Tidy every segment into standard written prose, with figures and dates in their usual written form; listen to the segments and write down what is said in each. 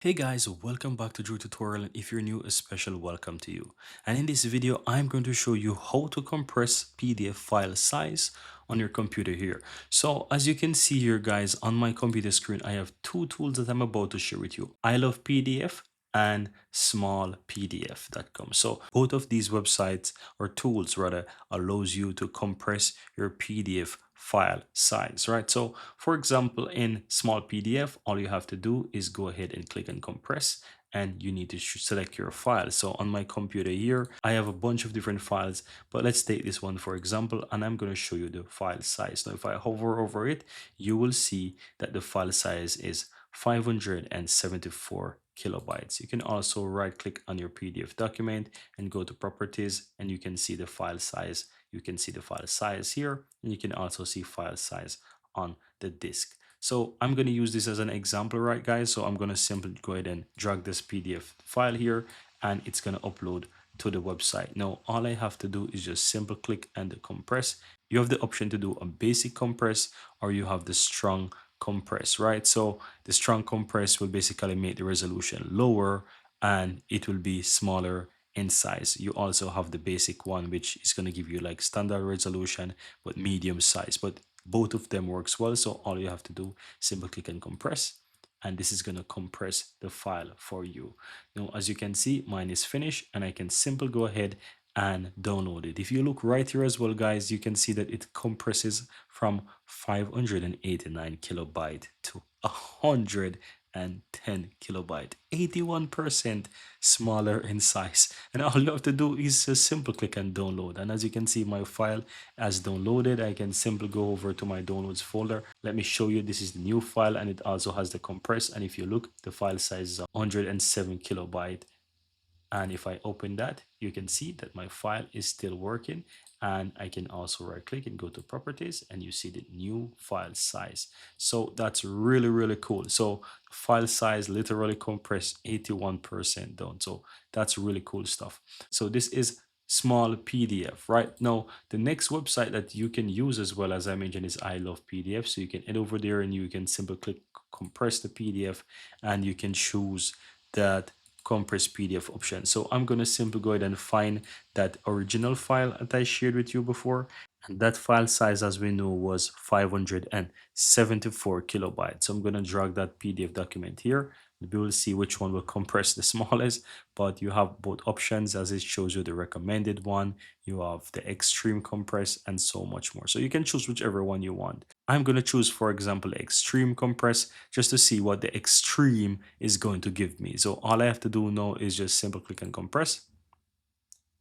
Hey guys, welcome back to Drew Tutorial, and if you're new, a special welcome to you. And in this video, I'm going to show you how to compress PDF file size on your computer here. So as you can see here guys, on my computer screen, I have two tools that I'm about to share with you. I love PDF and smallpdf.com. So both of these websites or tools rather allows you to compress your PDF file size, right? So for example, in small PDF, all you have to do is go ahead and click on compress, and you need to select your file. So on my computer here, I have a bunch of different files, but let's take this one for example, and I'm going to show you the file size. Now if I hover over it, you will see that the file size is 574 kilobytes. You can also right click on your PDF document and go to properties, and you can see the file size. You can see the file size here, and you can also see file size on the disk. So I'm going to use this as an example, right guys? So I'm going to simply go ahead and drag this PDF file here, and it's going to upload to the website. Now all I have to do is just simple click and compress. You have the option to do a basic compress, or you have the strong compress, right? So the strong compress will basically make the resolution lower, and it will be smaller in size. You also have the basic one, which is going to give you like standard resolution but medium size, but both of them works well. So all you have to do, simply click and compress, and this is going to compress the file for you. Now as you can see, mine is finished, and I can simply go ahead and download it. If you look right here as well guys, you can see that it compresses from 589 kilobyte to 110 kilobyte, 81% smaller in size. And all you have to do is a simple click and download. And as you can see, my file has downloaded. I can simply go over to my downloads folder. Let me show you, this is the new file, and it also has the compress. And if you look, the file size is 107 kilobyte. And if I open that, you can see that my file is still working, and I can also right click and go to properties, and you see the new file size. So that's really cool. So file size literally compressed 81% down. So that's really cool stuff. So this is small PDF. Right now, the next website that you can use as well, as I mentioned, is I love PDF. So you can head over there and you can simply click compress the PDF, and you can choose that compress PDF option. So I'm going to simply go ahead and find that original file that I shared with you before. And that file size, as we know, was 574 kilobytes. So I'm going to drag that PDF document here. We will see which one will compress the smallest, but you have both options, as it shows you the recommended one. You have the extreme compress and so much more. So you can choose whichever one you want. I'm going to choose, for example, extreme compress, just to see what the extreme is going to give me. So all I have to do now is just simple click and compress,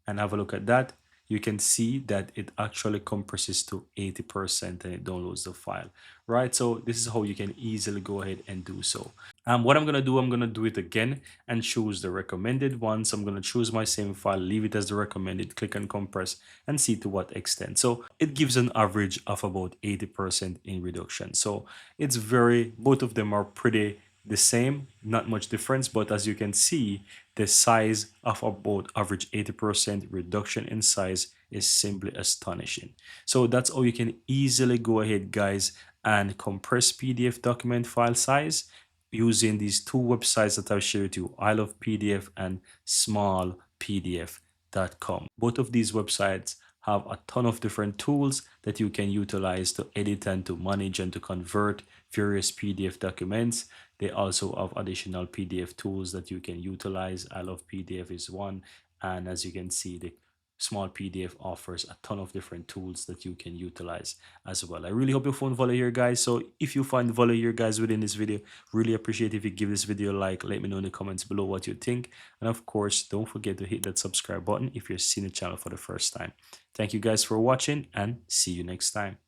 and have a look at that. You can see that it actually compresses to 80% and it downloads the file, right? So this is how you can easily go ahead and do so. What I'm going to do it again and choose the recommended one. So I'm going to choose my same file, leave it as the recommended, click and compress, and see to what extent. So it gives an average of about 80% in reduction. So it's both of them are pretty the same, not much difference, but as you can see, the size of about average 80% reduction in size is simply astonishing. So that's how you can easily go ahead guys and compress PDF document file size using these two websites that I've shared with you, I love PDF and smallpdf.com. Both of these websites have a ton of different tools that you can utilize to edit and to manage and to convert various PDF documents. They also have additional PDF tools that you can utilize. I love PDF is one, and as you can see, the small PDF offers a ton of different tools that you can utilize as well. I really hope you found value here guys. So if you find value here guys within this video, really appreciate if you give this video a like. Let me know in the comments below what you think, and of course don't forget to hit that subscribe button if you're seeing the channel for the first time. Thank you guys for watching, and see you next time.